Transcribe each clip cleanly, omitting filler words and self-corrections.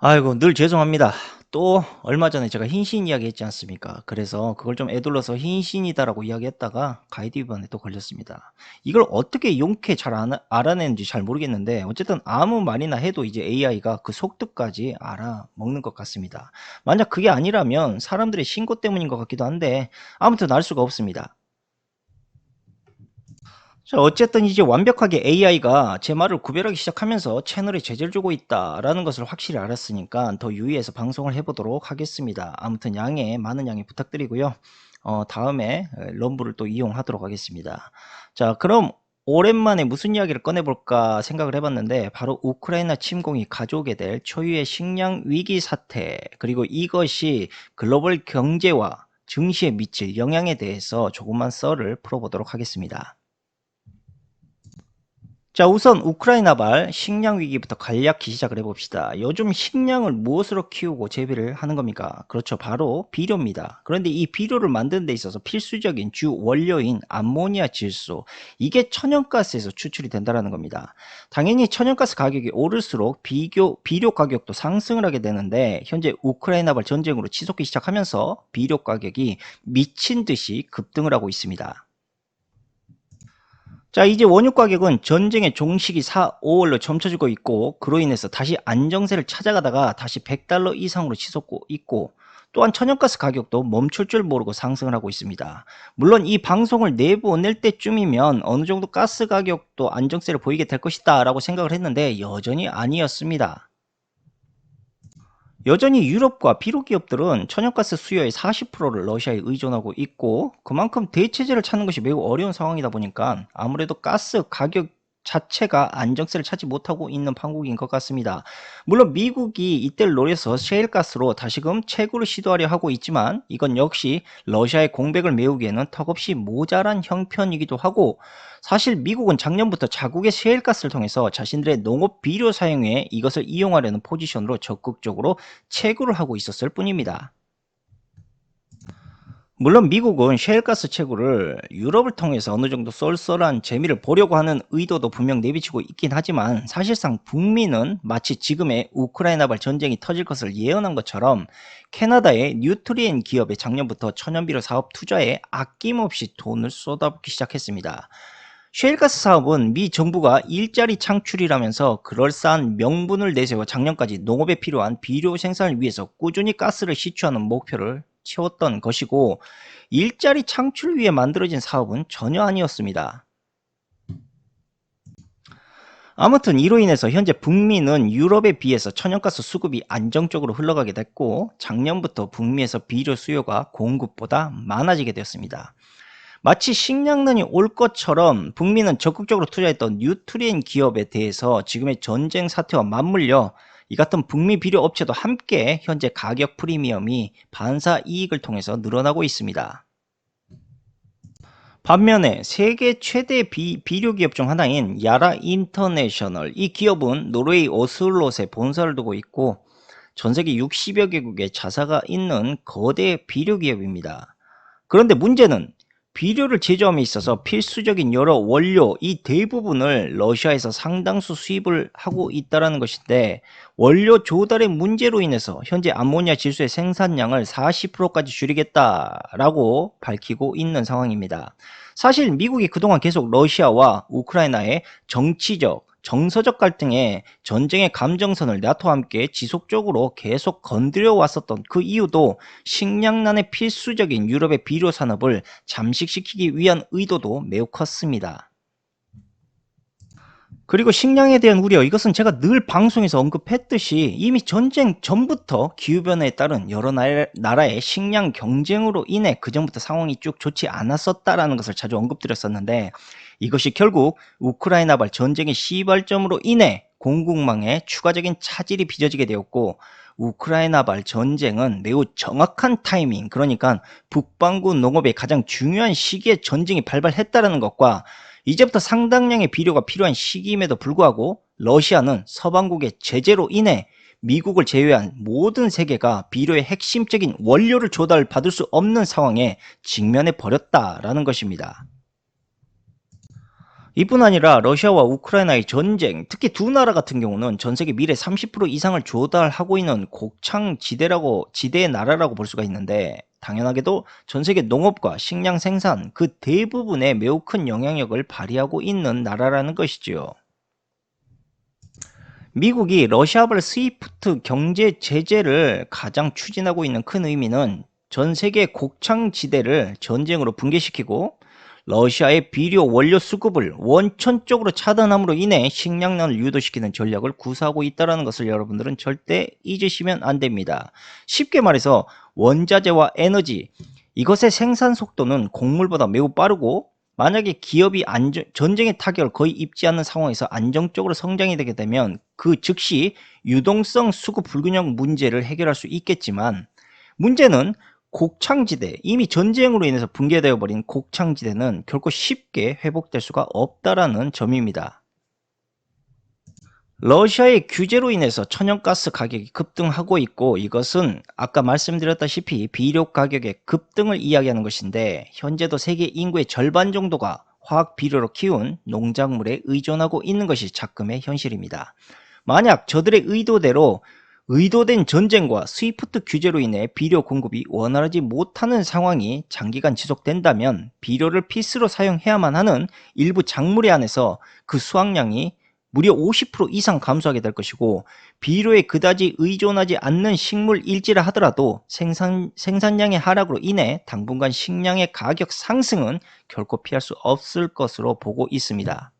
아이고 늘 죄송합니다. 또 얼마 전에 제가 흰신 이야기했지 않습니까? 그래서 그걸 좀 에둘러서 흰신이다라고 이야기했다가 가이드 위반에 또 걸렸습니다. 이걸 어떻게 용케 잘 알아내는지 잘 모르겠는데 어쨌든 아무 말이나 해도 이제 AI가 그 속뜻까지 알아먹는 것 같습니다. 만약 그게 아니라면 사람들의 신고 때문인 것 같기도 한데 아무튼 알 수가 없습니다. 자, 어쨌든 이제 완벽하게 AI가 제 말을 구별하기 시작하면서 채널에 제재를 주고 있다라는 것을 확실히 알았으니까 더 유의해서 방송을 해보도록 하겠습니다. 아무튼 많은 양해 부탁드리고요. 다음에 럼블을 또 이용하도록 하겠습니다. 자, 그럼 오랜만에 무슨 이야기를 꺼내볼까 생각을 해봤는데 바로 우크라이나 침공이 가져오게 될 초유의 식량 위기 사태 그리고 이것이 글로벌 경제와 증시에 미칠 영향에 대해서 조금만 썰을 풀어보도록 하겠습니다. 자, 우선 우크라이나발 식량 위기부터 간략히 시작을 해봅시다. 요즘 식량을 무엇으로 키우고 재배를 하는 겁니까? 그렇죠. 바로 비료입니다. 그런데 이 비료를 만드는 데 있어서 필수적인 주 원료인 암모니아 질소, 이게 천연가스에서 추출이 된다는 겁니다. 당연히 천연가스 가격이 오를수록 비료 가격도 상승을 하게 되는데 현재 우크라이나발 전쟁으로 치솟기 시작하면서 비료 가격이 미친 듯이 급등을 하고 있습니다. 자, 이제 원유 가격은 전쟁의 종식이 4, 5월로 점쳐지고 있고 그로 인해서 다시 안정세를 찾아가다가 다시 100달러 이상으로 치솟고 있고 또한 천연가스 가격도 멈출 줄 모르고 상승을 하고 있습니다. 물론 이 방송을 내보낼 때쯤이면 어느 정도 가스 가격도 안정세를 보이게 될 것이다 라고 생각을 했는데 여전히 아니었습니다. 여전히 유럽과 비료 기업들은 천연가스 수요의 40%를 러시아에 의존하고 있고 그만큼 대체제를 찾는 것이 매우 어려운 상황이다 보니까 아무래도 가스 가격 자체가 안정세를 찾지 못하고 있는 판국인 것 같습니다. 물론 미국이 이때를 노려서 셰일가스로 다시금 채굴을 시도하려 하고 있지만 이건 역시 러시아의 공백을 메우기에는 턱없이 모자란 형편이기도 하고 사실 미국은 작년부터 자국의 셰일가스를 통해서 자신들의 농업 비료 사용에 이것을 이용하려는 포지션으로 적극적으로 채굴을 하고 있었을 뿐입니다. 물론 미국은 셰일가스 채굴을 유럽을 통해서 어느 정도 쏠쏠한 재미를 보려고 하는 의도도 분명 내비치고 있긴 하지만 사실상 북미는 마치 지금의 우크라이나발 전쟁이 터질 것을 예언한 것처럼 캐나다의 뉴트리엔 기업에 작년부터 천연비료 사업 투자에 아낌없이 돈을 쏟아붓기 시작했습니다. 셰일가스 사업은 미 정부가 일자리 창출이라면서 그럴싸한 명분을 내세워 작년까지 농업에 필요한 비료 생산을 위해서 꾸준히 가스를 시추하는 목표를 채웠던 것이고 일자리 창출을 위해 만들어진 사업은 전혀 아니었습니다. 아무튼 이로 인해서 현재 북미는 유럽에 비해서 천연가스 수급이 안정적으로 흘러가게 됐고 작년부터 북미에서 비료 수요가 공급보다 많아지게 되었습니다. 마치 식량난이 올 것처럼 북미는 적극적으로 투자했던 뉴트리엔 기업에 대해서 지금의 전쟁 사태와 맞물려 이 같은 북미 비료 업체도 함께 현재 가격 프리미엄이 반사 이익을 통해서 늘어나고 있습니다. 반면에 세계 최대 비료 기업 중 하나인 야라 인터내셔널, 이 기업은 노르웨이 오슬롯에 본사를 두고 있고 전 세계 60여 개국의 자사가 있는 거대 비료 기업입니다. 그런데 문제는 비료를 제조함에 있어서 필수적인 여러 원료 이 대부분을 러시아에서 상당수 수입을 하고 있다는 것인데 원료 조달의 문제로 인해서 현재 암모니아 질소의 생산량을 40%까지 줄이겠다라고 밝히고 있는 상황입니다. 사실 미국이 그동안 계속 러시아와 우크라이나의 정치적 정서적 갈등에 전쟁의 감정선을 나토와 함께 지속적으로 계속 건드려 왔었던 그 이유도 식량난의 필수적인 유럽의 비료 산업을 잠식시키기 위한 의도도 매우 컸습니다. 그리고 식량에 대한 우려, 이것은 제가 늘 방송에서 언급했듯이 이미 전쟁 전부터 기후변화에 따른 여러 나라의 식량 경쟁으로 인해 그전부터 상황이 쭉 좋지 않았었다라는 것을 자주 언급드렸었는데 이것이 결국 우크라이나발 전쟁의 시발점으로 인해 공급망에 추가적인 차질이 빚어지게 되었고 우크라이나발 전쟁은 매우 정확한 타이밍, 그러니까 북반구 농업의 가장 중요한 시기에 전쟁이 발발했다는 것과 이제부터 상당량의 비료가 필요한 시기임에도 불구하고 러시아는 서방국의 제재로 인해 미국을 제외한 모든 세계가 비료의 핵심적인 원료를 조달받을 수 없는 상황에 직면해 버렸다라는 것입니다. 이뿐 아니라 러시아와 우크라이나의 전쟁, 특히 두 나라 같은 경우는 전 세계 밀의 30% 이상을 조달하고 있는 지대의 나라라고 볼 수가 있는데, 당연하게도 전 세계 농업과 식량 생산 그 대부분에 매우 큰 영향력을 발휘하고 있는 나라라는 것이지요. 미국이 러시아발 스위프트 경제 제재를 가장 추진하고 있는 큰 의미는 전 세계 곡창지대를 전쟁으로 붕괴시키고 러시아의 비료 원료 수급을 원천적으로 차단함으로 인해 식량난을 유도시키는 전략을 구사하고 있다는 것을 여러분들은 절대 잊으시면 안 됩니다. 쉽게 말해서 원자재와 에너지, 이것의 생산 속도는 곡물보다 매우 빠르고, 만약에 기업이 전쟁의 타격을 거의 입지 않는 상황에서 안정적으로 성장이 되게 되면 그 즉시 유동성 수급 불균형 문제를 해결할 수 있겠지만, 문제는 곡창지대, 이미 전쟁으로 인해서 붕괴되어 버린 곡창지대는 결코 쉽게 회복될 수가 없다라는 점입니다. 러시아의 규제로 인해서 천연가스 가격이 급등하고 있고, 이것은 아까 말씀드렸다시피 비료 가격의 급등을 이야기하는 것인데, 현재도 세계 인구의 절반 정도가 화학 비료로 키운 농작물에 의존하고 있는 것이 작금의 현실입니다. 만약 저들의 의도된 전쟁과 스위프트 규제로 인해 비료 공급이 원활하지 못하는 상황이 장기간 지속된다면 비료를 필수로 사용해야만 하는 일부 작물에 한해서 그 수확량이 무려 50% 이상 감소하게 될 것이고, 비료에 그다지 의존하지 않는 식물 일지라 하더라도 생산량의 하락으로 인해 당분간 식량의 가격 상승은 결코 피할 수 없을 것으로 보고 있습니다.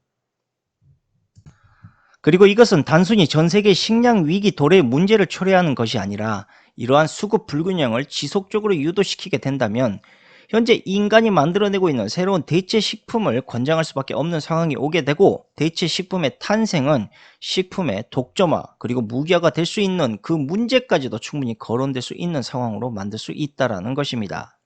그리고 이것은 단순히 전 세계 식량 위기 도래의 문제를 초래하는 것이 아니라, 이러한 수급 불균형을 지속적으로 유도시키게 된다면 현재 인간이 만들어내고 있는 새로운 대체 식품을 권장할 수밖에 없는 상황이 오게 되고, 대체 식품의 탄생은 식품의 독점화 그리고 무기화가 될 수 있는 그 문제까지도 충분히 거론될 수 있는 상황으로 만들 수 있다는 것입니다.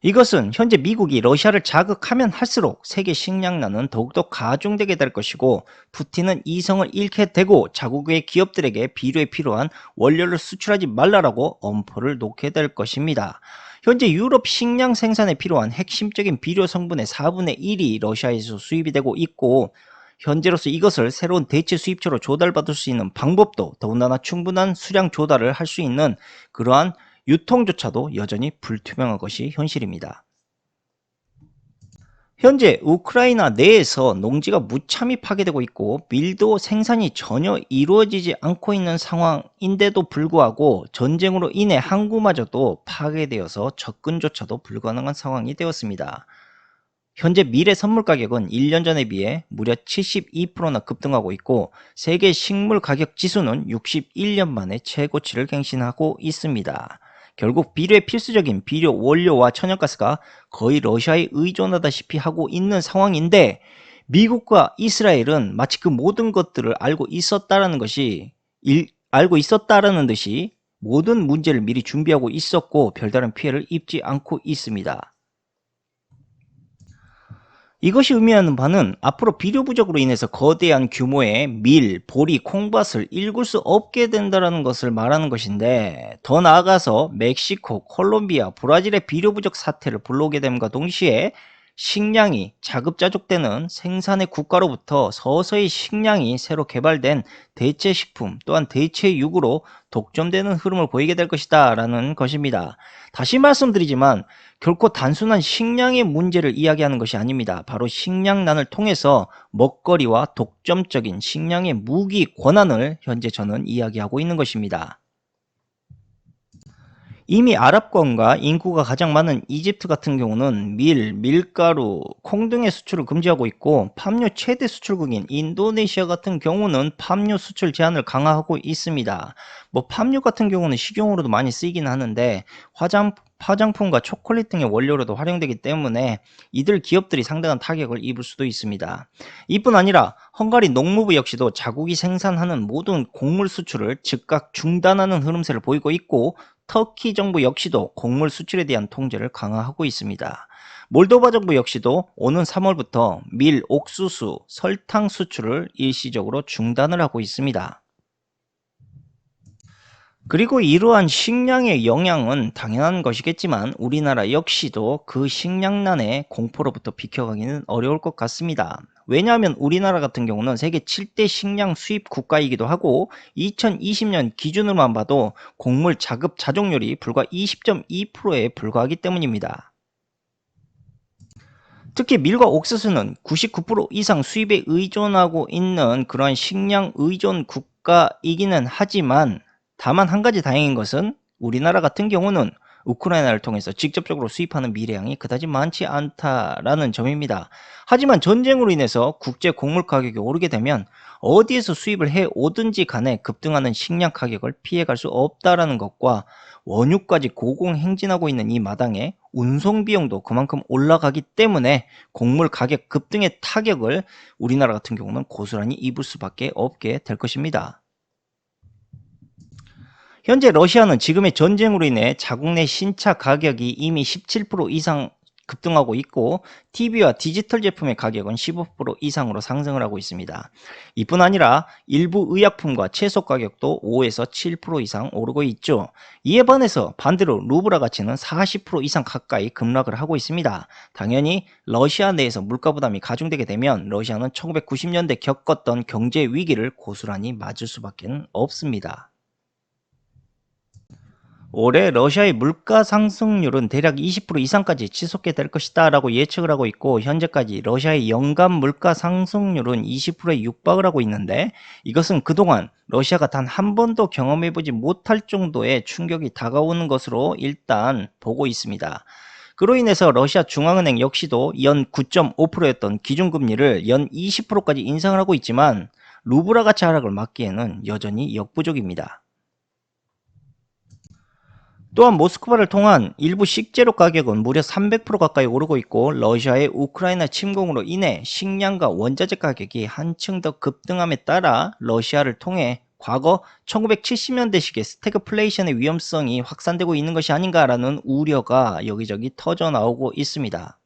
이것은 현재 미국이 러시아를 자극하면 할수록 세계 식량난은 더욱더 가중되게 될 것이고, 푸틴은 이성을 잃게 되고 자국의 기업들에게 비료에 필요한 원료를 수출하지 말라라고 엄포를 놓게 될 것입니다. 현재 유럽 식량 생산에 필요한 핵심적인 비료 성분의 4분의 1이 러시아에서 수입이 되고 있고, 현재로서 이것을 새로운 대체 수입처로 조달받을 수 있는 방법도, 더군다나 충분한 수량 조달을 할 수 있는 그러한 유통조차도 여전히 불투명한 것이 현실입니다. 현재 우크라이나 내에서 농지가 무참히 파괴되고 있고, 밀도 생산이 전혀 이루어지지 않고 있는 상황인데도 불구하고 전쟁으로 인해 항구마저도 파괴되어서 접근조차도 불가능한 상황이 되었습니다. 현재 밀의 선물 가격은 1년 전에 비해 무려 72%나 급등하고 있고, 세계 식물 가격 지수는 61년 만에 최고치를 갱신하고 있습니다. 결국 비료의 필수적인 비료 원료와 천연가스가 거의 러시아에 의존하다시피 하고 있는 상황인데, 미국과 이스라엘은 마치 그 모든 것들을 알고 있었다라는 듯이 모든 문제를 미리 준비하고 있었고 별다른 피해를 입지 않고 있습니다. 이것이 의미하는 바는 앞으로 비료 부족으로 인해서 거대한 규모의 밀, 보리, 콩밭을 일굴 수 없게 된다는 것을 말하는 것인데, 더 나아가서 멕시코, 콜롬비아, 브라질의 비료 부족 사태를 불러오게 됨과 동시에 식량이 자급자족되는 생산의 국가로부터 서서히 식량이 새로 개발된 대체 식품 또한 대체육으로 독점되는 흐름을 보이게 될 것이다 라는 것입니다. 다시 말씀드리지만 결코 단순한 식량의 문제를 이야기하는 것이 아닙니다. 바로 식량난을 통해서 먹거리와 독점적인 식량의 무기 권한을 현재 저는 이야기하고 있는 것입니다. 이미 아랍권과 인구가 가장 많은 이집트 같은 경우는 밀가루, 콩 등의 수출을 금지하고 있고, 팜유 최대 수출국인 인도네시아 같은 경우는 팜유 수출 제한을 강화하고 있습니다. 팜유 같은 경우는 식용으로도 많이 쓰이긴 하는데 화장품과 초콜릿 등의 원료로도 활용되기 때문에 이들 기업들이 상당한 타격을 입을 수도 있습니다. 이뿐 아니라 헝가리 농무부 역시도 자국이 생산하는 모든 곡물 수출을 즉각 중단하는 흐름세를 보이고 있고, 터키 정부 역시도 곡물 수출에 대한 통제를 강화하고 있습니다. 몰도바 정부 역시도 오는 3월부터 밀, 옥수수, 설탕 수출을 일시적으로 중단을 하고 있습니다. 그리고 이러한 식량의 영향은 당연한 것이겠지만 우리나라 역시도 그 식량난의 공포로부터 비켜가기는 어려울 것 같습니다. 왜냐하면 우리나라 같은 경우는 세계 7대 식량 수입 국가이기도 하고 2020년 기준으로만 봐도 곡물 자급 자족률이 불과 20.2%에 불과하기 때문입니다. 특히 밀과 옥수수는 99% 이상 수입에 의존하고 있는 그러한 식량 의존 국가이기는 하지만 다만 한 가지 다행인 것은 우리나라 같은 경우는 우크라이나를 통해서 직접적으로 수입하는 밀의 양이 그다지 많지 않다라는 점입니다. 하지만 전쟁으로 인해서 국제 곡물 가격이 오르게 되면 어디에서 수입을 해 오든지 간에 급등하는 식량 가격을 피해갈 수 없다라는 것과 원유까지 고공행진하고 있는 이 마당에 운송 비용도 그만큼 올라가기 때문에 곡물 가격 급등의 타격을 우리나라 같은 경우는 고스란히 입을 수밖에 없게 될 것입니다. 현재 러시아는 지금의 전쟁으로 인해 자국 내 신차 가격이 이미 17% 이상 급등하고 있고 TV와 디지털 제품의 가격은 15% 이상으로 상승을 하고 있습니다. 이뿐 아니라 일부 의약품과 채소 가격도 5에서 7% 이상 오르고 있죠. 이에 반해서 반대로 루브라 가치는 40% 이상 가까이 급락을 하고 있습니다. 당연히 러시아 내에서 물가 부담이 가중되게 되면 러시아는 1990년대 겪었던 경제 위기를 고스란히 맞을 수밖에 없습니다. 올해 러시아의 물가 상승률은 대략 20% 이상까지 치솟게 될 것이다 라고 예측을 하고 있고 현재까지 러시아의 연간 물가 상승률은 20%에 육박을 하고 있는데 이것은 그동안 러시아가 단 한 번도 경험해보지 못할 정도의 충격이 다가오는 것으로 일단 보고 있습니다. 그로 인해서 러시아 중앙은행 역시도 연 9.5%였던 기준금리를 연 20%까지 인상을 하고 있지만 루브라 가치 하락을 막기에는 여전히 역부족입니다. 또한 모스크바를 통한 일부 식재료 가격은 무려 300% 가까이 오르고 있고 러시아의 우크라이나 침공으로 인해 식량과 원자재 가격이 한층 더 급등함에 따라 러시아를 통해 과거 1970년대식의 스태그플레이션의 위험성이 확산되고 있는 것이 아닌가라는 우려가 여기저기 터져 나오고 있습니다.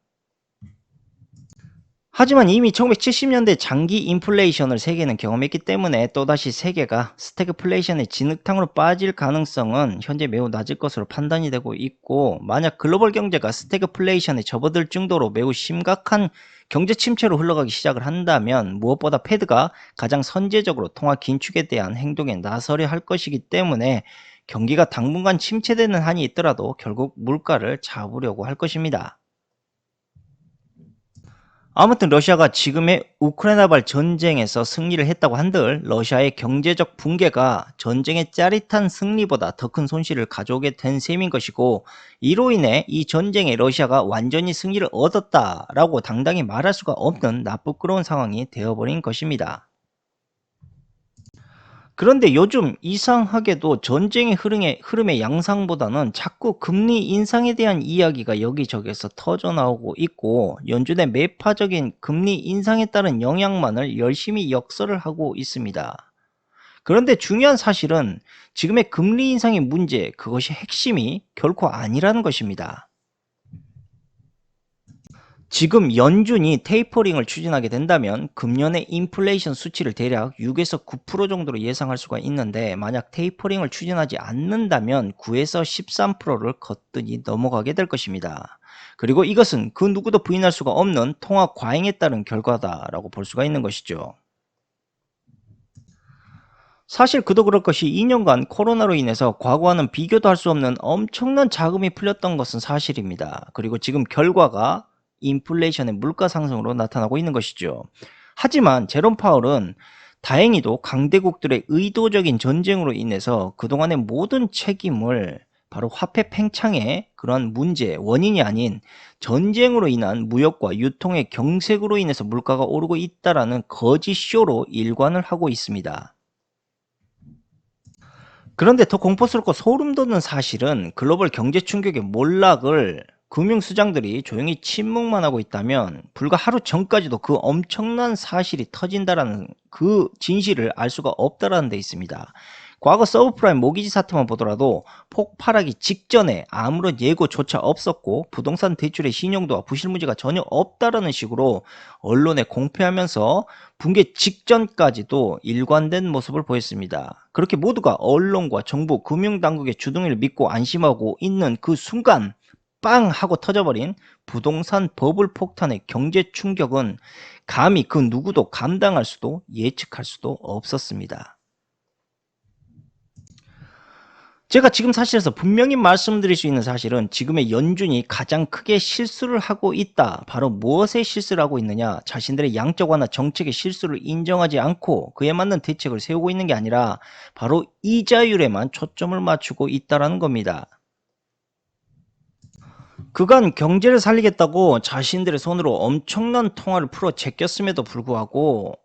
하지만 이미 1970년대 장기 인플레이션을 세계는 경험했기 때문에 또다시 세계가 스태그플레이션의 진흙탕으로 빠질 가능성은 현재 매우 낮을 것으로 판단이 되고 있고 만약 글로벌 경제가 스태그플레이션에 접어들 정도로 매우 심각한 경제 침체로 흘러가기 시작을 한다면 무엇보다 패드가 가장 선제적으로 통화 긴축에 대한 행동에 나서려 할 것이기 때문에 경기가 당분간 침체되는 한이 있더라도 결국 물가를 잡으려고 할 것입니다. 아무튼 러시아가 지금의 우크라이나발 전쟁에서 승리를 했다고 한들 러시아의 경제적 붕괴가 전쟁의 짜릿한 승리보다 더 큰 손실을 가져오게 된 셈인 것이고 이로 인해 이 전쟁에 러시아가 완전히 승리를 얻었다라고 당당히 말할 수가 없는 나쁘끄러운 상황이 되어버린 것입니다. 그런데 요즘 이상하게도 전쟁의 흐름의 양상보다는 자꾸 금리 인상에 대한 이야기가 여기저기서 터져 나오고 있고 연준의 매파적인 금리 인상에 따른 영향만을 열심히 역설을 하고 있습니다. 그런데 중요한 사실은 지금의 금리 인상의 문제, 그것이 핵심이 결코 아니라는 것입니다. 지금 연준이 테이퍼링을 추진하게 된다면 금년의 인플레이션 수치를 대략 6에서 9% 정도로 예상할 수가 있는데 만약 테이퍼링을 추진하지 않는다면 9에서 13%를 거뜬히 넘어가게 될 것입니다. 그리고 이것은 그 누구도 부인할 수가 없는 통화 과잉에 따른 결과다라고 볼 수가 있는 것이죠. 사실 그도 그럴 것이 2년간 코로나로 인해서 과거와는 비교도 할 수 없는 엄청난 자금이 풀렸던 것은 사실입니다. 그리고 지금 결과가 인플레이션의 물가 상승으로 나타나고 있는 것이죠. 하지만 제롬 파월은 다행히도 강대국들의 의도적인 전쟁으로 인해서 그동안의 모든 책임을 바로 화폐 팽창의 그런 문제, 원인이 아닌 전쟁으로 인한 무역과 유통의 경색으로 인해서 물가가 오르고 있다라는 거짓 쇼로 일관을 하고 있습니다. 그런데 더 공포스럽고 소름 돋는 사실은 글로벌 경제 충격의 몰락을 금융수장들이 조용히 침묵만 하고 있다면 불과 하루 전까지도 그 엄청난 사실이 터진다라는 그 진실을 알 수가 없다라는 데 있습니다. 과거 서브프라임 모기지 사태만 보더라도 폭발하기 직전에 아무런 예고조차 없었고 부동산 대출의 신용도와 부실무지가 전혀 없다라는 식으로 언론에 공표하면서 붕괴 직전까지도 일관된 모습을 보였습니다. 그렇게 모두가 언론과 정부, 금융당국의 주둥이를 믿고 안심하고 있는 그 순간 빵 하고 터져버린 부동산 버블 폭탄의 경제 충격은 감히 그 누구도 감당할 수도 예측할 수도 없었습니다. 제가 지금 사실에서 분명히 말씀드릴 수 있는 사실은 지금의 연준이 가장 크게 실수를 하고 있다. 바로 무엇의 실수를 하고 있느냐? 자신들의 양적 완화 정책의 실수를 인정하지 않고 그에 맞는 대책을 세우고 있는 게 아니라 바로 이자율에만 초점을 맞추고 있다는 겁니다. 그간 경제를 살리겠다고 자신들의 손으로 엄청난 통화를 풀어 제꼈음에도 불구하고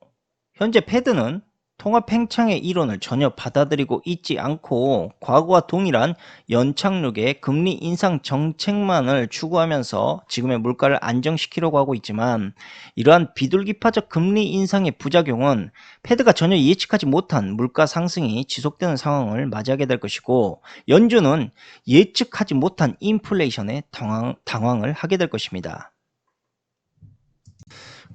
현재 패드는 통화 팽창의 이론을 전혀 받아들이고 있지 않고 과거와 동일한 연착륙의 금리 인상 정책만을 추구하면서 지금의 물가를 안정시키려고 하고 있지만, 이러한 비둘기파적 금리 인상의 부작용은 패드가 전혀 예측하지 못한 물가 상승이 지속되는 상황을 맞이하게 될 것이고, 연준은 예측하지 못한 인플레이션에 당황을 하게 될 것입니다.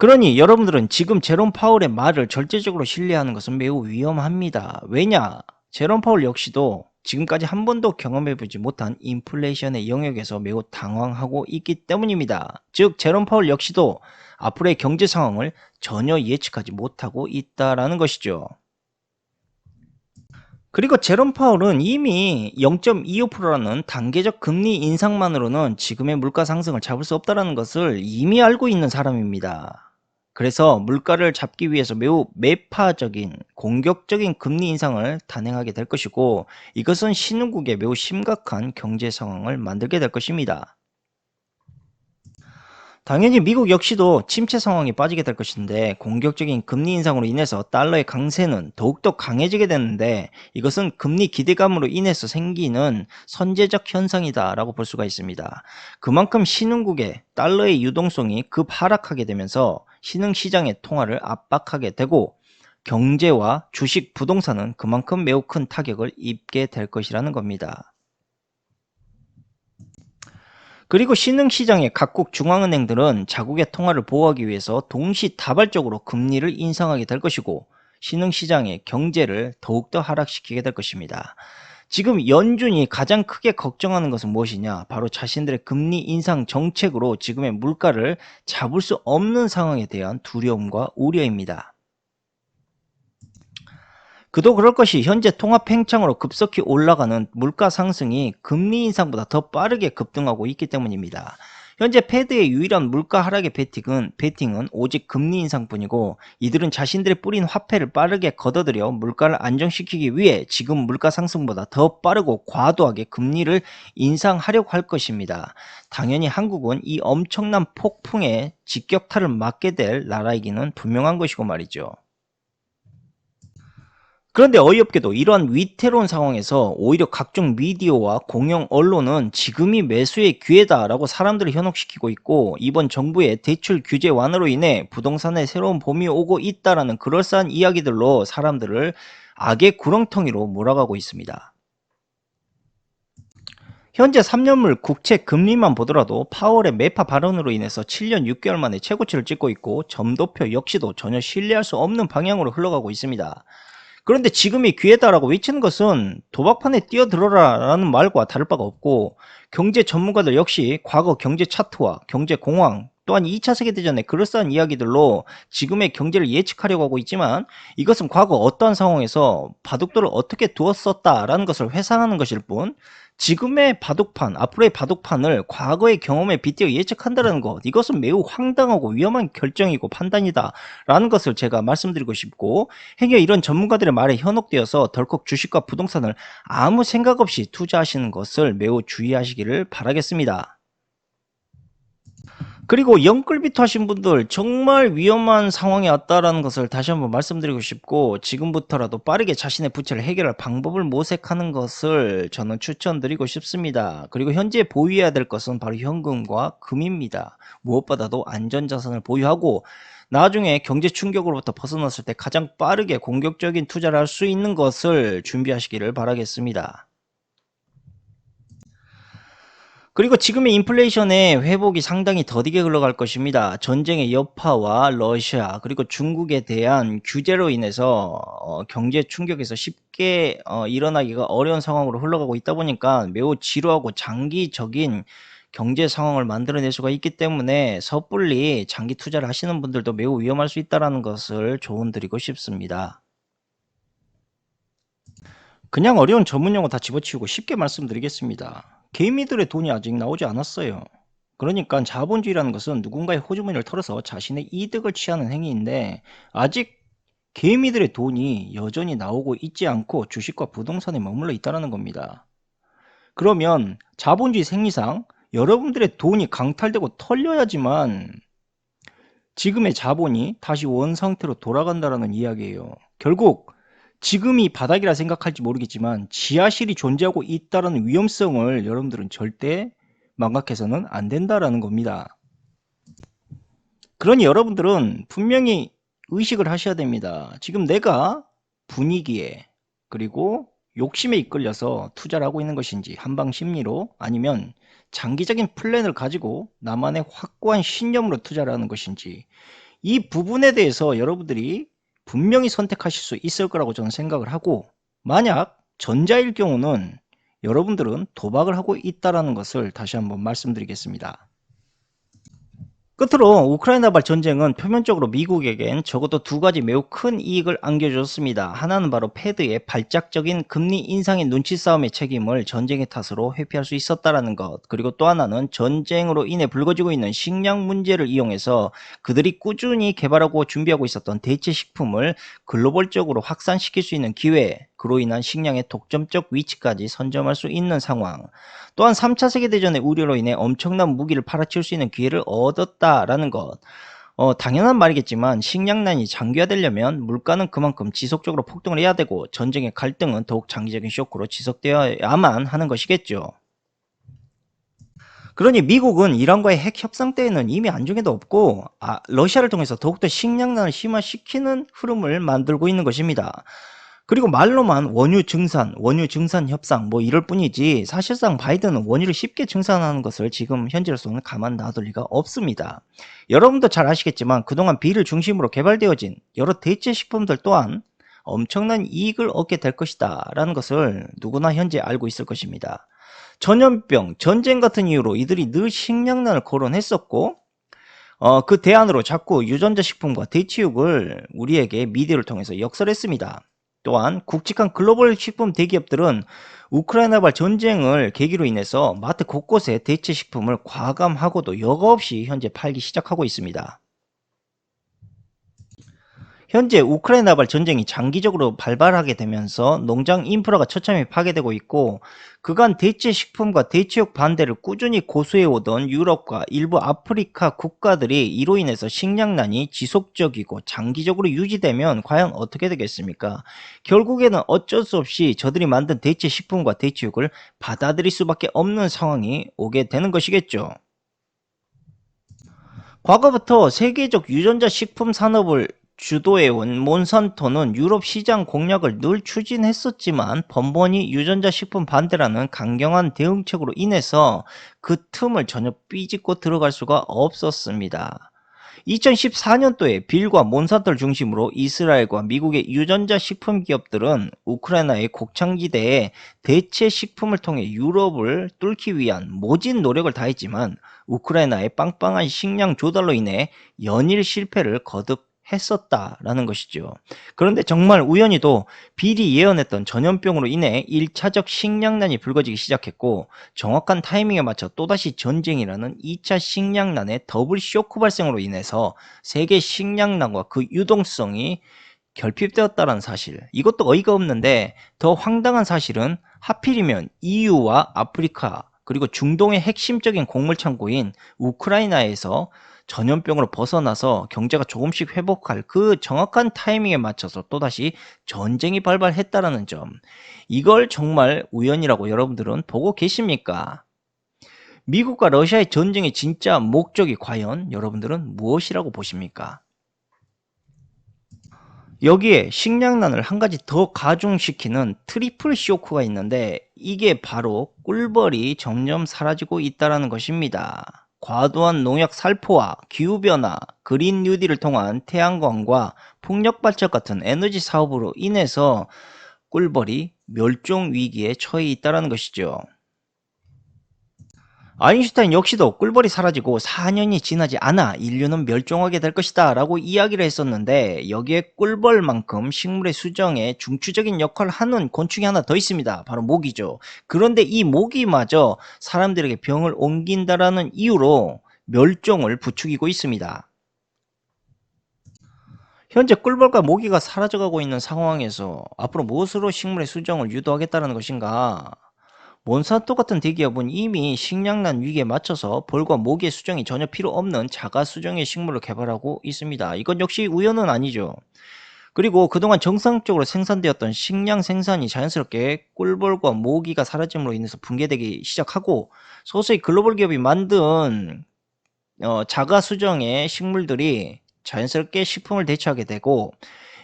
그러니 여러분들은 지금 제롬 파월의 말을 절대적으로 신뢰하는 것은 매우 위험합니다. 왜냐? 제롬 파월 역시도 지금까지 한 번도 경험해보지 못한 인플레이션의 영역에서 매우 당황하고 있기 때문입니다. 즉 제롬 파월 역시도 앞으로의 경제 상황을 전혀 예측하지 못하고 있다는 것이죠. 그리고 제롬 파월은 이미 0.25%라는 단계적 금리 인상만으로는 지금의 물가 상승을 잡을 수 없다는 것을 이미 알고 있는 사람입니다. 그래서 물가를 잡기 위해서 매우 매파적인 공격적인 금리 인상을 단행하게 될 것이고, 이것은 신흥국에 매우 심각한 경제 상황을 만들게 될 것입니다. 당연히 미국 역시도 침체 상황에 빠지게 될 것인데, 공격적인 금리 인상으로 인해서 달러의 강세는 더욱더 강해지게 되는데, 이것은 금리 기대감으로 인해서 생기는 선제적 현상이다라고 볼 수가 있습니다. 그만큼 신흥국의 달러의 유동성이 급 하락하게 되면서 신흥시장의 통화를 압박하게 되고, 경제와 주식, 부동산은 그만큼 매우 큰 타격을 입게 될 것이라는 겁니다. 그리고 신흥시장의 각국 중앙은행들은 자국의 통화를 보호하기 위해서 동시다발적으로 금리를 인상하게 될 것이고, 신흥시장의 경제를 더욱더 하락시키게 될 것입니다. 지금 연준이 가장 크게 걱정하는 것은 무엇이냐? 바로 자신들의 금리 인상 정책으로 지금의 물가를 잡을 수 없는 상황에 대한 두려움과 우려입니다. 그도 그럴 것이 현재 통화 팽창으로 급속히 올라가는 물가 상승이 금리 인상보다 더 빠르게 급등하고 있기 때문입니다. 현재 패드의 유일한 물가 하락의 베팅은 오직 금리 인상뿐이고, 이들은 자신들의 뿌린 화폐를 빠르게 걷어들여 물가를 안정시키기 위해 지금 물가 상승보다 더 빠르고 과도하게 금리를 인상하려고 할 것입니다. 당연히 한국은 이 엄청난 폭풍에 직격탄을 맞게 될 나라이기는 분명한 것이고 말이죠. 그런데 어이없게도 이러한 위태로운 상황에서 오히려 각종 미디어와 공영 언론은 지금이 매수의 기회다라고 사람들을 현혹시키고 있고, 이번 정부의 대출 규제 완화로 인해 부동산에 새로운 봄이 오고 있다라는 그럴싸한 이야기들로 사람들을 악의 구렁텅이로 몰아가고 있습니다. 현재 3년물 국채 금리만 보더라도 파월의 매파 발언으로 인해서 7년 6개월 만에 최고치를 찍고 있고, 점도표 역시도 전혀 신뢰할 수 없는 방향으로 흘러가고 있습니다. 그런데 지금이 기회다라고 외치는 것은 도박판에 뛰어들어라 라는 말과 다를 바가 없고, 경제 전문가들 역시 과거 경제 차트와 경제 공황 또한 2차 세계대전의 그럴싸한 이야기들로 지금의 경제를 예측하려고 하고 있지만, 이것은 과거 어떠한 상황에서 바둑돌을 어떻게 두었었다라는 것을 회상하는 것일 뿐, 지금의 바둑판, 앞으로의 바둑판을 과거의 경험에 빗대어 예측한다는 것, 이것은 매우 황당하고 위험한 결정이고 판단이다 라는 것을 제가 말씀드리고 싶고, 행여 이런 전문가들의 말에 현혹되어서 덜컥 주식과 부동산을 아무 생각 없이 투자하시는 것을 매우 주의하시기를 바라겠습니다. 그리고 영끌비투 하신 분들 정말 위험한 상황에 왔다라는 것을 다시 한번 말씀드리고 싶고, 지금부터라도 빠르게 자신의 부채를 해결할 방법을 모색하는 것을 저는 추천드리고 싶습니다. 그리고 현재 보유해야 될 것은 바로 현금과 금입니다. 무엇보다도 안전자산을 보유하고 나중에 경제 충격으로부터 벗어났을 때 가장 빠르게 공격적인 투자를 할 수 있는 것을 준비하시기를 바라겠습니다. 그리고 지금의 인플레이션의 회복이 상당히 더디게 흘러갈 것입니다. 전쟁의 여파와 러시아 그리고 중국에 대한 규제로 인해서 경제 충격에서 쉽게 일어나기가 어려운 상황으로 흘러가고 있다 보니까 매우 지루하고 장기적인 경제 상황을 만들어낼 수가 있기 때문에 섣불리 장기 투자를 하시는 분들도 매우 위험할 수 있다는 것을 조언드리고 싶습니다. 그냥 어려운 전문 용어 다 집어치우고 쉽게 말씀드리겠습니다. 개미들의 돈이 아직 나오지 않았어요. 그러니까 자본주의라는 것은 누군가의 호주머니를 털어서 자신의 이득을 취하는 행위인데 아직 개미들의 돈이 여전히 나오고 있지 않고 주식과 부동산에 머물러 있다는 겁니다. 그러면 자본주의 생리상 여러분들의 돈이 강탈되고 털려야지만 지금의 자본이 다시 원상태로 돌아간다는 이야기예요. 결국 지금이 바닥이라 생각할지 모르겠지만 지하실이 존재하고 있다는 위험성을 여러분들은 절대 망각해서는 안 된다라는 겁니다. 그러니 여러분들은 분명히 의식을 하셔야 됩니다. 지금 내가 분위기에 그리고 욕심에 이끌려서 투자를 하고 있는 것인지 한방 심리로 아니면 장기적인 플랜을 가지고 나만의 확고한 신념으로 투자를 하는 것인지 이 부분에 대해서 여러분들이 분명히 선택하실 수 있을 거라고 저는 생각을 하고 만약 전자일 경우는 여러분들은 도박을 하고 있다는 것을 다시 한번 말씀드리겠습니다. 끝으로 우크라이나발 전쟁은 표면적으로 미국에겐 적어도 두 가지 매우 큰 이익을 안겨줬습니다. 하나는 바로 패드의 발작적인 금리 인상의 눈치 싸움의 책임을 전쟁의 탓으로 회피할 수 있었다는 것, 그리고 또 하나는 전쟁으로 인해 불거지고 있는 식량 문제를 이용해서 그들이 꾸준히 개발하고 준비하고 있었던 대체 식품을 글로벌적으로 확산시킬 수 있는 기회, 그로 인한 식량의 독점적 위치까지 선점할 수 있는 상황, 또한 3차 세계대전의 우려로 인해 엄청난 무기를 팔아치울 수 있는 기회를 얻었다라는 것. 당연한 말이겠지만 식량난이 장기화되려면 물가는 그만큼 지속적으로 폭등을 해야 되고 전쟁의 갈등은 더욱 장기적인 쇼크로 지속되어야만 하는 것이겠죠. 그러니 미국은 이란과의 핵 협상 때에는 이미 안중에도 없고 러시아를 통해서 더욱더 식량난을 심화시키는 흐름을 만들고 있는 것입니다. 그리고 말로만 원유 증산 협상 뭐 이럴 뿐이지 사실상 바이든은 원유를 쉽게 증산하는 것을 지금 현재로서는 가만 놔둘 리가 없습니다. 여러분도 잘 아시겠지만 그동안 비를 중심으로 개발되어진 여러 대체 식품들 또한 엄청난 이익을 얻게 될 것이다 라는 것을 누구나 현재 알고 있을 것입니다. 전염병, 전쟁 같은 이유로 이들이 늘 식량난을 거론했었고 그 대안으로 자꾸 유전자 식품과 대체육을 우리에게 미디어를 통해서 역설했습니다. 또한 굵직한 글로벌 식품 대기업들은 우크라이나발 전쟁을 계기로 인해서 마트 곳곳에 대체 식품을 과감하고도 여과 없이 현재 팔기 시작하고 있습니다. 현재 우크라이나발 전쟁이 장기적으로 발발하게 되면서 농장 인프라가 처참히 파괴되고 있고 그간 대체 식품과 대체육 반대를 꾸준히 고수해오던 유럽과 일부 아프리카 국가들이 이로 인해서 식량난이 지속적이고 장기적으로 유지되면 과연 어떻게 되겠습니까? 결국에는 어쩔 수 없이 저들이 만든 대체 식품과 대체육을 받아들일 수밖에 없는 상황이 오게 되는 것이겠죠. 과거부터 세계적 유전자 식품 산업을 주도해온 몬산토는 유럽 시장 공략을 늘 추진했었지만 번번이 유전자 식품 반대라는 강경한 대응책으로 인해서 그 틈을 전혀 삐짓고 들어갈 수가 없었습니다. 2014년도에 빌과 몬산토를 중심으로 이스라엘과 미국의 유전자 식품 기업들은 우크라이나의 곡창지대에 대체 식품을 통해 유럽을 뚫기 위한 모진 노력을 다했지만 우크라이나의 빵빵한 식량 조달로 인해 연일 실패를 거듭했었다라는 것이죠. 그런데 정말 우연히도 빌이 예언했던 전염병으로 인해 1차적 식량난이 불거지기 시작했고 정확한 타이밍에 맞춰 또다시 전쟁이라는 2차 식량난의 더블 쇼크 발생으로 인해서 세계 식량난과 그 유동성이 결핍되었다는 사실, 이것도 어이가 없는데 더 황당한 사실은 하필이면 EU와 아프리카 그리고 중동의 핵심적인 곡물 창고인 우크라이나에서 전염병으로 벗어나서 경제가 조금씩 회복할 그 정확한 타이밍에 맞춰서 또다시 전쟁이 발발했다는 점, 이걸 정말 우연이라고 여러분들은 보고 계십니까? 미국과 러시아의 전쟁의 진짜 목적이 과연 여러분들은 무엇이라고 보십니까? 여기에 식량난을 한 가지 더 가중시키는 트리플 쇼크가 있는데 이게 바로 꿀벌이 점점 사라지고 있다는 것입니다. 과도한 농약 살포와 기후변화, 그린 뉴딜을 통한 태양광과 풍력발전 같은 에너지 사업으로 인해서 꿀벌이 멸종 위기에 처해 있다는 것이죠. 아인슈타인 역시도 꿀벌이 사라지고 4년이 지나지 않아 인류는 멸종하게 될 것이다 라고 이야기를 했었는데 여기에 꿀벌만큼 식물의 수정에 중추적인 역할을 하는 곤충이 하나 더 있습니다. 바로 모기죠. 그런데 이 모기마저 사람들에게 병을 옮긴다라는 이유로 멸종을 부추기고 있습니다. 현재 꿀벌과 모기가 사라져가고 있는 상황에서 앞으로 무엇으로 식물의 수정을 유도하겠다는 것인가? 몬산토 같은 대기업은 이미 식량난 위기에 맞춰서 벌과 모기의 수정이 전혀 필요 없는 자가 수정의 식물을 개발하고 있습니다. 이건 역시 우연은 아니죠. 그리고 그동안 정상적으로 생산되었던 식량 생산이 자연스럽게 꿀벌과 모기가 사라짐으로 인해서 붕괴되기 시작하고 서서히 글로벌 기업이 만든 자가 수정의 식물들이 자연스럽게 식품을 대체하게 되고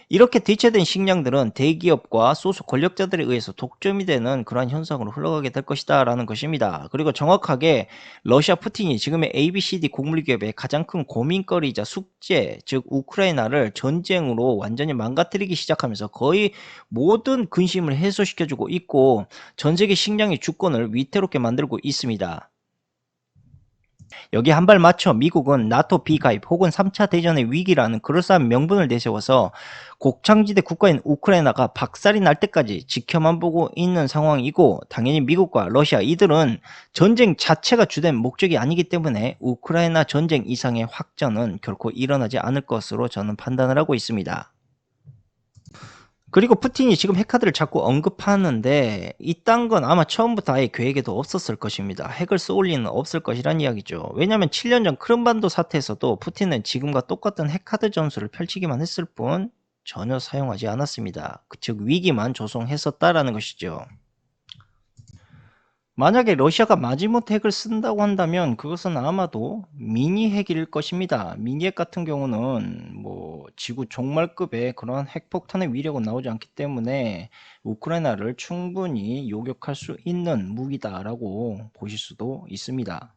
이렇게 대체된 식량들은 대기업과 소수 권력자들에 의해서 독점이 되는 그러한 현상으로 흘러가게 될 것이다 라는 것입니다. 그리고 정확하게 러시아 푸틴이 지금의 ABCD 곡물 기업의 가장 큰 고민거리이자 숙제, 즉 우크라이나를 전쟁으로 완전히 망가뜨리기 시작하면서 거의 모든 근심을 해소시켜주고 있고 전 세계 식량의 주권을 위태롭게 만들고 있습니다. 여기 한 발 맞춰 미국은 나토 비가입 혹은 3차 대전의 위기라는 그럴싸한 명분을 내세워서 곡창지대 국가인 우크라이나가 박살이 날 때까지 지켜만 보고 있는 상황이고 당연히 미국과 러시아 이들은 전쟁 자체가 주된 목적이 아니기 때문에 우크라이나 전쟁 이상의 확전은 결코 일어나지 않을 것으로 저는 판단을 하고 있습니다. 그리고 푸틴이 지금 핵카드를 자꾸 언급하는데 이딴 건 아마 처음부터 아예 계획에도 없었을 것입니다. 핵을 쏠 리는 없을 것이란 이야기죠. 왜냐하면 7년 전 크림반도 사태에서도 푸틴은 지금과 똑같은 핵카드 전술을 펼치기만 했을 뿐 전혀 사용하지 않았습니다. 즉 위기만 조성했었다라는 것이죠. 만약에 러시아가 마지못해 핵을 쓴다고 한다면 그것은 아마도 미니 핵일 것입니다. 미니 핵 같은 경우는 뭐 지구 종말급의 그런 핵폭탄의 위력은 나오지 않기 때문에 우크라이나를 충분히 요격할 수 있는 무기다라고 보실 수도 있습니다.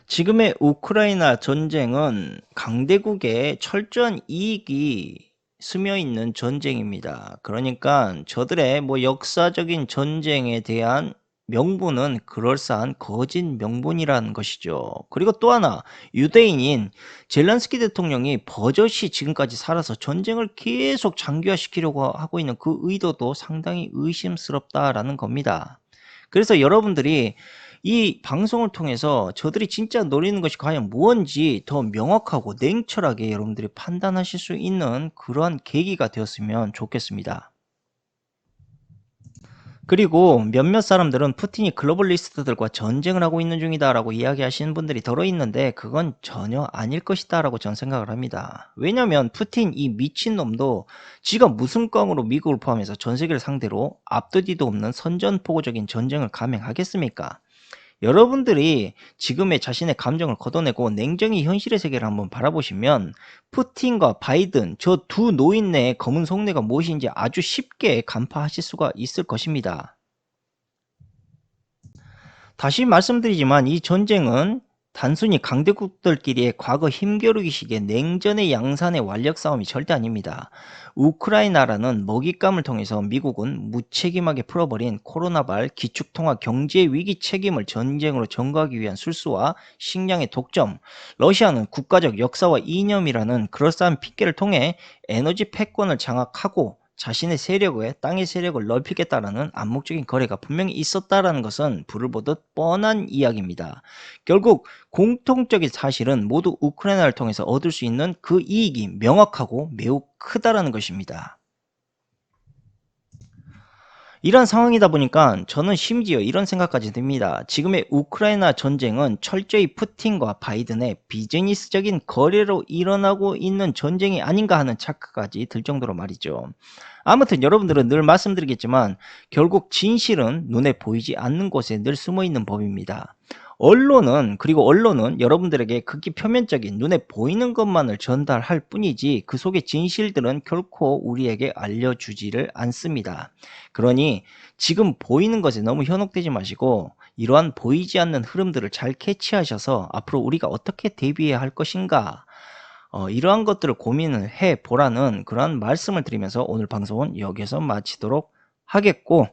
지금의 우크라이나 전쟁은 강대국의 철저한 이익이 스며 있는 전쟁입니다. 그러니까 저들의 뭐 역사적인 전쟁에 대한 명분은 그럴싸한 거짓 명분이라는 것이죠. 그리고 또 하나 유대인인 젤란스키 대통령이 버젓이 지금까지 살아서 전쟁을 계속 장기화시키려고 하고 있는 그 의도도 상당히 의심스럽다라는 겁니다. 그래서 여러분들이 이 방송을 통해서 저들이 진짜 노리는 것이 과연 무언지 더 명확하고 냉철하게 여러분들이 판단하실 수 있는 그러한 계기가 되었으면 좋겠습니다. 그리고 몇몇 사람들은 푸틴이 글로벌리스트들과 전쟁을 하고 있는 중이다라고 이야기하시는 분들이 더러 있는데 그건 전혀 아닐 것이다라고 저는 생각을 합니다. 왜냐하면 푸틴 이 미친놈도 지가 무슨 꽝으로 미국을 포함해서 전 세계를 상대로 앞뒤도 없는 선전포고적인 전쟁을 감행하겠습니까? 여러분들이 지금의 자신의 감정을 걷어내고 냉정히 현실의 세계를 한번 바라보시면 푸틴과 바이든 저 두 노인네의 검은 속내가 무엇인지 아주 쉽게 간파하실 수가 있을 것입니다. 다시 말씀드리지만 이 전쟁은 단순히 강대국들끼리의 과거 힘겨루기식의 냉전의 양산의 완력 싸움이 절대 아닙니다. 우크라이나라는 먹잇감을 통해서 미국은 무책임하게 풀어버린 코로나발 기축통화 경제 위기 책임을 전쟁으로 전가하기 위한 술수와 식량의 독점, 러시아는 국가적 역사와 이념이라는 그럴싸한 핑계를 통해 에너지 패권을 장악하고 자신의 세력에 땅의 세력을 넓히겠다라는 암묵적인 거래가 분명히 있었다라는 것은 불을 보듯 뻔한 이야기입니다. 결국 공통적인 사실은 모두 우크라이나를 통해서 얻을 수 있는 그 이익이 명확하고 매우 크다라는 것입니다. 이런 상황이다 보니까 저는 심지어 이런 생각까지 듭니다. 지금의 우크라이나 전쟁은 철저히 푸틴과 바이든의 비즈니스적인 거래로 일어나고 있는 전쟁이 아닌가 하는 착각까지 들 정도로 말이죠. 아무튼 여러분들은 늘 말씀드리겠지만 결국 진실은 눈에 보이지 않는 곳에 늘 숨어 있는 법입니다. 언론은 여러분들에게 극히 표면적인 눈에 보이는 것만을 전달할 뿐이지 그 속의 진실들은 결코 우리에게 알려주지를 않습니다. 그러니 지금 보이는 것에 너무 현혹되지 마시고 이러한 보이지 않는 흐름들을 잘 캐치하셔서 앞으로 우리가 어떻게 대비해야 할 것인가 이러한 것들을 고민을 해 보라는 그러한 말씀을 드리면서 오늘 방송은 여기서 마치도록 하겠고,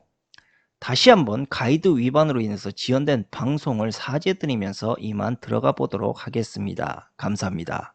다시 한번 가이드 위반으로 인해서 지연된 방송을 사죄드리면서 이만 들어가 보도록 하겠습니다. 감사합니다.